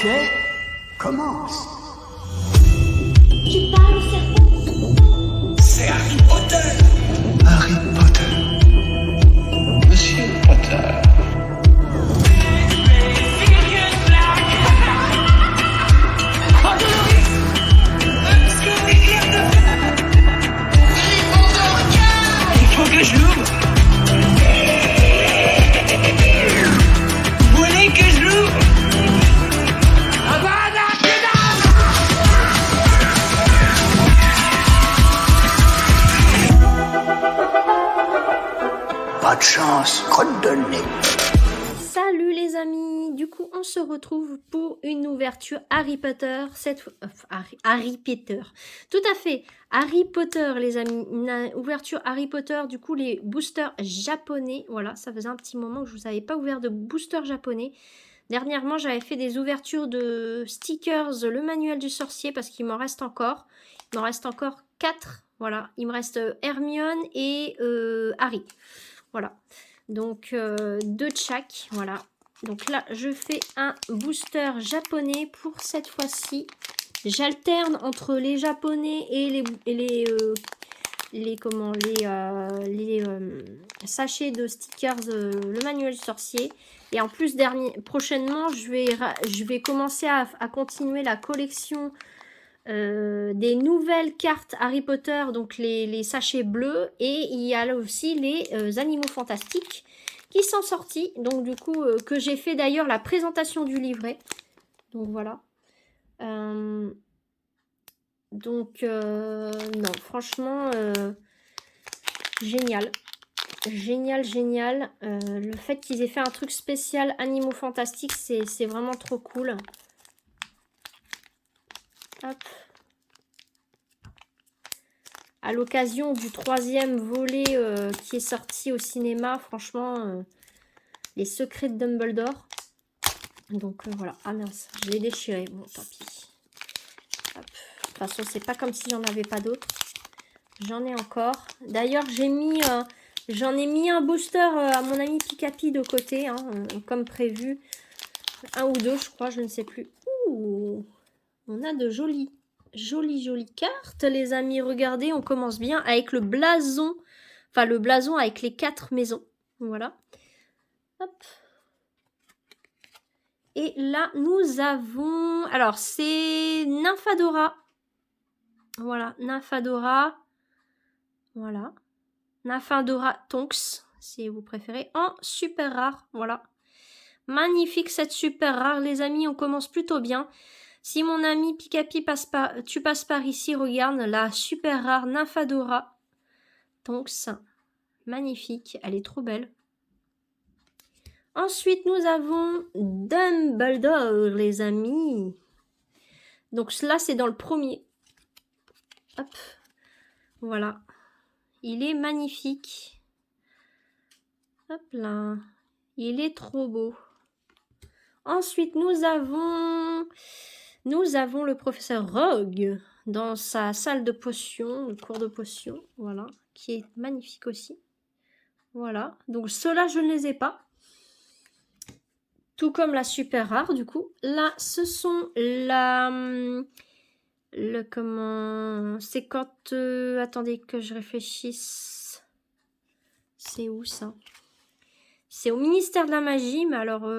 Ok, commence. Tu parles, serpent? C'est Harry Potter. Harry Potter. Monsieur Potter. Il faut que je l'ouvre. Vous voulez que je l'ouvre? Pas de chance, crotte de nez. Salut les amis, du coup on se retrouve pour une ouverture Harry Potter, Harry Potter, tout à fait, Harry Potter les amis, une ouverture Harry Potter, du coup les boosters japonais, voilà, ça faisait un petit moment que je vous avais pas ouvert de boosters japonais. Dernièrement j'avais fait des ouvertures de stickers, le manuel du sorcier parce qu'il m'en reste encore, 4, voilà, il me reste Hermione et Harry, voilà. Donc, 2 de chaque, voilà. Donc là, je fais un booster japonais pour cette fois-ci. J'alterne entre les japonais et les sachets de stickers, le manuel du sorcier. Et en plus, prochainement, je vais commencer à continuer la collection des nouvelles cartes Harry Potter, donc les sachets bleus, et il y a là aussi les animaux fantastiques qui sont sortis, donc du coup que j'ai fait d'ailleurs la présentation du livret, donc voilà. Non, franchement génial, le fait qu'ils aient fait un truc spécial animaux fantastiques, c'est vraiment trop cool. Hop. À l'occasion du 3e volet qui est sorti au cinéma, franchement, les secrets de Dumbledore. Donc voilà, ah mince, je l'ai déchiré, bon tant pis. Hop. De toute façon, c'est pas comme si j'en avais pas d'autres. J'en ai encore. D'ailleurs, j'en ai mis un booster à mon ami Pikapi de côté, hein, comme prévu. 1 ou 2, je crois, je ne sais plus. Ouh, on a de jolies cartes, les amis. Regardez, on commence bien avec le blason. Enfin, le blason avec les 4 maisons. Voilà. Hop. Et là, nous avons... Alors, c'est Nymphadora. Voilà, Nymphadora. Voilà. Nymphadora Tonks, si vous préférez. En super rare, voilà. Magnifique cette super rare, les amis. On commence plutôt bien. Si mon ami Pikapi tu passes par ici, regarde la super rare Nymphadora. Donc ça, magnifique, elle est trop belle. Ensuite, nous avons Dumbledore, les amis. Donc là, c'est dans le premier. Hop, voilà. Il est magnifique. Hop là, il est trop beau. Ensuite, nous avons le professeur Rogue dans sa salle de potions, le cours de potions, voilà, qui est magnifique aussi. Voilà, donc ceux-là, je ne les ai pas. Tout comme la super rare, du coup. Là, ce sont c'est quand... attendez que je réfléchisse. C'est où, ça? C'est au ministère de la magie, mais alors...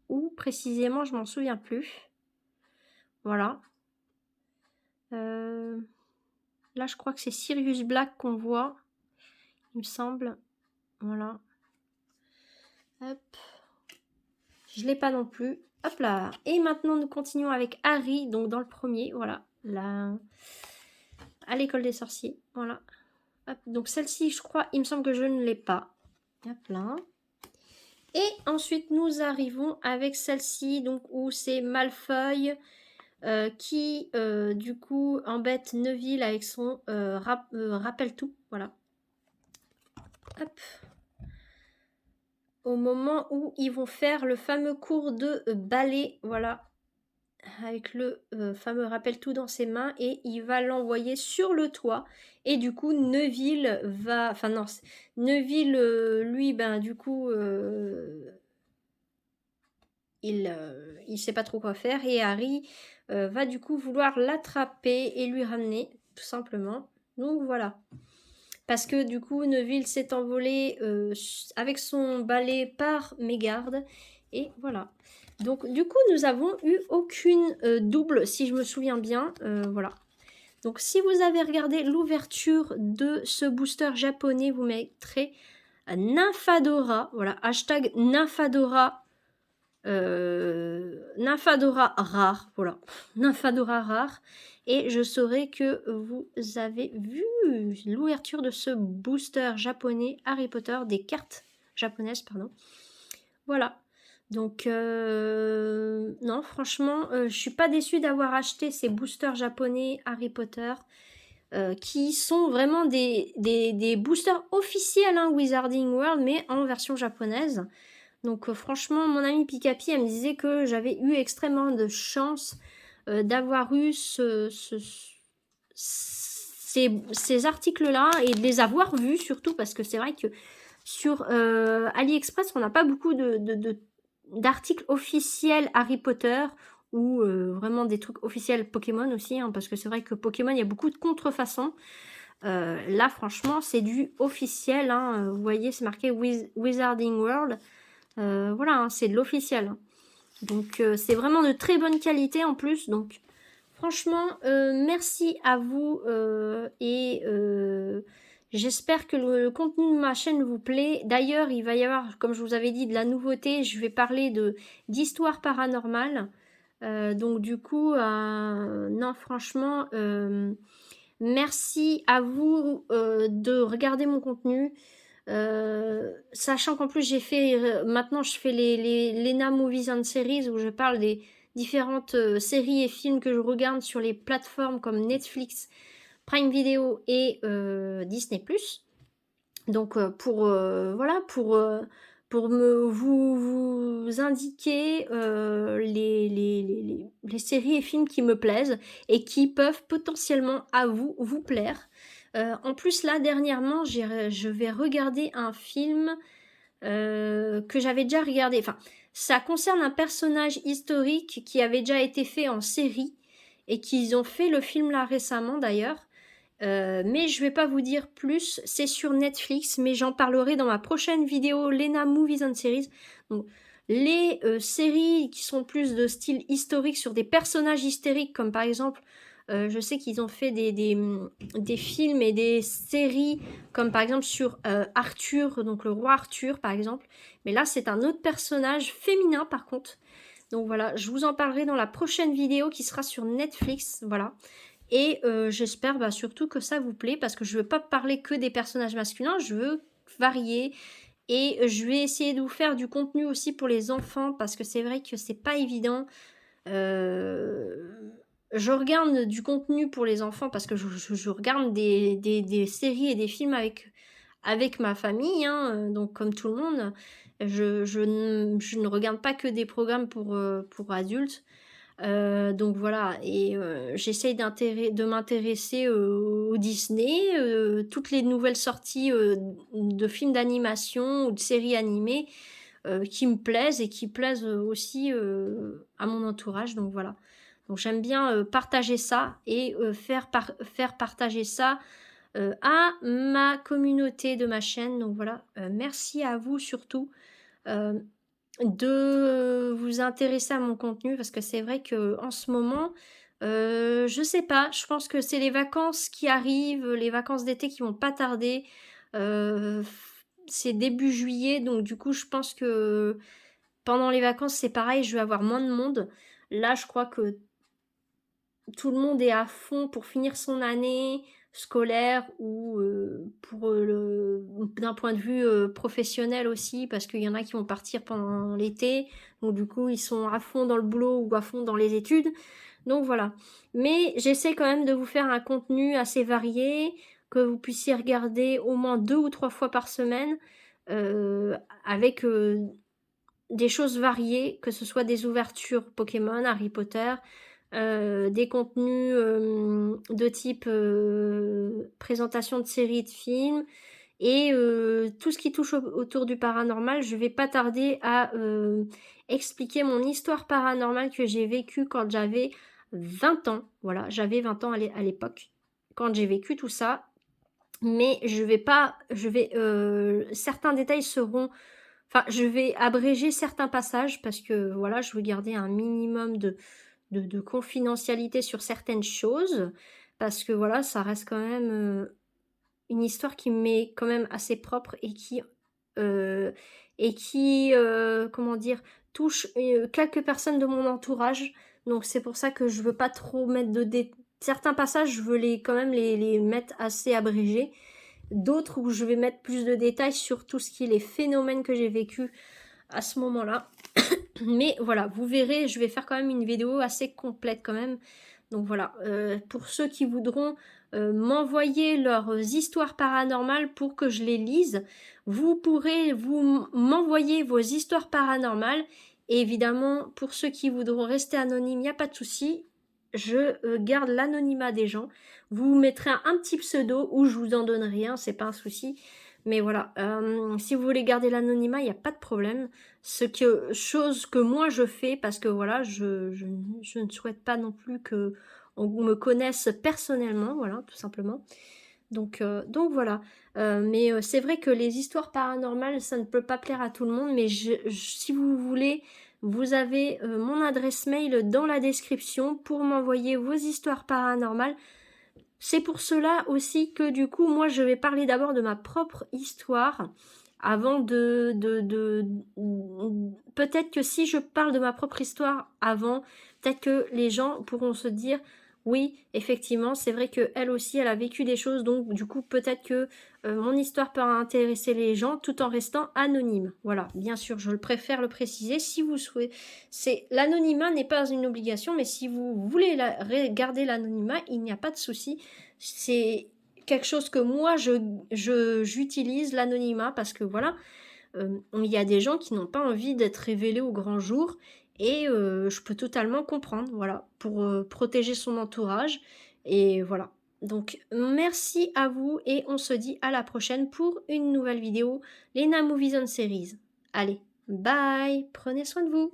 où précisément, je m'en souviens plus. Voilà. Là, je crois que c'est Sirius Black qu'on voit. Il me semble. Voilà. Hop. Je ne l'ai pas non plus. Hop là. Et maintenant, nous continuons avec Harry. Donc, dans le premier. Voilà. Là. À l'école des sorciers. Voilà. Hop. Donc, celle-ci, je crois, il me semble que je ne l'ai pas. Hop là. Et ensuite, nous arrivons avec celle-ci. Donc, où c'est Malfoy. Qui du coup embête Neville avec son rappelle tout, voilà. Hop. Au moment où ils vont faire le fameux cours de ballet, voilà, avec le fameux rappelle tout dans ses mains, et il va l'envoyer sur le toit, et du coup Neville va, enfin non, Neville lui, ben du coup il sait pas trop quoi faire et Harry va du coup vouloir l'attraper et lui ramener, tout simplement. Donc voilà. Parce que du coup, Neville s'est envolé avec son balai par mégarde. Et voilà. Donc du coup, nous avons eu aucune double, si je me souviens bien. Voilà. Donc si vous avez regardé l'ouverture de ce booster japonais, vous mettrez Nymphadora. Voilà, hashtag Nymphadora. Nymphadora rare. Voilà, Nymphadora rare. Et je saurai que vous avez vu l'ouverture de ce booster japonais Harry Potter, des cartes japonaises, pardon. Voilà. Donc, non, franchement, je suis pas déçue d'avoir acheté ces boosters japonais Harry Potter, qui sont vraiment des boosters officiels, hein, Wizarding World, mais en version japonaise. Donc, franchement, mon ami Pikapi, elle me disait que j'avais eu extrêmement de chance d'avoir eu ces articles-là et de les avoir vus surtout parce que c'est vrai que sur AliExpress, on n'a pas beaucoup d'articles officiels Harry Potter ou vraiment des trucs officiels Pokémon aussi, hein, parce que c'est vrai que Pokémon, il y a beaucoup de contrefaçons. Là, franchement, c'est du officiel. Hein, vous voyez, c'est marqué Wizarding World. Voilà, hein, c'est de l'officiel. Donc, c'est vraiment de très bonne qualité en plus. Donc, franchement, merci à vous et j'espère que le contenu de ma chaîne vous plaît. D'ailleurs, il va y avoir, comme je vous avais dit, de la nouveauté. Je vais parler d'histoire paranormale. Donc du coup, non, franchement, merci à vous de regarder mon contenu. Sachant qu'en plus j'ai fait maintenant je fais les Lena Movies and Series où je parle des différentes séries et films que je regarde sur les plateformes comme Netflix, Prime Video et Disney+. Donc voilà, pour vous indiquer les séries et films qui me plaisent et qui peuvent potentiellement à vous plaire. En plus là dernièrement je vais regarder un film que j'avais déjà regardé. Enfin, ça concerne un personnage historique qui avait déjà été fait en série et qu'ils ont fait le film là récemment d'ailleurs. Mais je vais pas vous dire plus, c'est sur Netflix, mais j'en parlerai dans ma prochaine vidéo Lena Movies and Series. Donc, les séries qui sont plus de style historique sur des personnages historiques, comme par exemple, je sais qu'ils ont fait des films et des séries, comme par exemple sur Arthur, donc le roi Arthur par exemple. Mais là, c'est un autre personnage féminin par contre. Donc voilà, je vous en parlerai dans la prochaine vidéo qui sera sur Netflix, voilà. Et j'espère surtout que ça vous plaît parce que je veux pas parler que des personnages masculins, je veux varier et je vais essayer de vous faire du contenu aussi pour les enfants parce que c'est vrai que c'est pas évident. Je regarde du contenu pour les enfants parce que je regarde des séries et des films avec ma famille, hein, donc comme tout le monde. Je ne regarde pas que des programmes pour adultes. Donc voilà, et j'essaye de m'intéresser au Disney, toutes les nouvelles sorties de films d'animation ou de séries animées qui me plaisent et qui plaisent aussi à mon entourage. Donc voilà. Donc j'aime bien partager ça et faire partager ça à ma communauté de ma chaîne. Donc voilà, merci à vous surtout. De vous intéresser à mon contenu parce que c'est vrai que en ce moment je sais pas, je pense que c'est les vacances qui arrivent, les vacances d'été qui vont pas tarder. C'est début juillet donc du coup je pense que pendant les vacances c'est pareil, je vais avoir moins de monde. Là je crois que tout le monde est à fond pour finir son année scolaire ou d'un point de vue professionnel aussi parce qu'il y en a qui vont partir pendant l'été donc du coup ils sont à fond dans le boulot ou à fond dans les études donc voilà, mais j'essaie quand même de vous faire un contenu assez varié que vous puissiez regarder au moins 2 ou 3 fois par semaine avec des choses variées, que ce soit des ouvertures Pokémon, Harry Potter, des contenus de type présentation de séries de films Et tout ce qui touche autour du paranormal, je vais pas tarder à expliquer mon histoire paranormale que j'ai vécue quand j'avais 20 ans. Voilà, j'avais 20 ans à l'époque, quand j'ai vécu tout ça. Mais certains détails seront... Enfin, je vais abréger certains passages parce que voilà, je veux garder un minimum de confidentialité sur certaines choses. Parce que voilà, ça reste quand même une histoire qui m'est quand même assez propre euh, comment dire, touche quelques personnes de mon entourage. Donc c'est pour ça que je veux pas trop mettre certains passages, je veux quand même les mettre assez abrégés. D'autres où je vais mettre plus de détails sur tout ce qui est les phénomènes que j'ai vécu à ce moment-là. Mais voilà, vous verrez, je vais faire quand même une vidéo assez complète quand même. Donc voilà, pour ceux qui voudront m'envoyer leurs histoires paranormales pour que je les lise, vous pourrez m'envoyer vos histoires paranormales. Et évidemment, pour ceux qui voudront rester anonymes, il n'y a pas de souci. Je garde l'anonymat des gens. Vous mettrez un petit pseudo ou je vous en donnerai un, c'est pas un souci. Mais voilà, si vous voulez garder l'anonymat, il n'y a pas de problème. Chose que moi je fais parce que voilà, je ne souhaite pas non plus que on me connaisse personnellement, voilà, tout simplement. Donc voilà. Mais c'est vrai que les histoires paranormales, ça ne peut pas plaire à tout le monde. Mais si vous voulez, vous avez mon adresse mail dans la description pour m'envoyer vos histoires paranormales. C'est pour cela aussi que du coup, moi, je vais parler d'abord de ma propre histoire avant Peut-être que si je parle de ma propre histoire avant, peut-être que les gens pourront se dire oui, effectivement, c'est vrai qu'elle aussi, elle a vécu des choses, donc du coup, peut-être que mon histoire peut intéresser les gens tout en restant anonyme. Voilà, bien sûr, je préfère le préciser. Si vous souhaitez, l'anonymat n'est pas une obligation, mais si vous voulez garder l'anonymat, il n'y a pas de souci. C'est quelque chose que moi, j'utilise l'anonymat parce que voilà, il y a des gens qui n'ont pas envie d'être révélés au grand jour. Et je peux totalement comprendre, voilà, pour protéger son entourage. Et voilà. Donc, merci à vous et on se dit à la prochaine pour une nouvelle vidéo, Lena Movies on Series. Allez, bye, prenez soin de vous.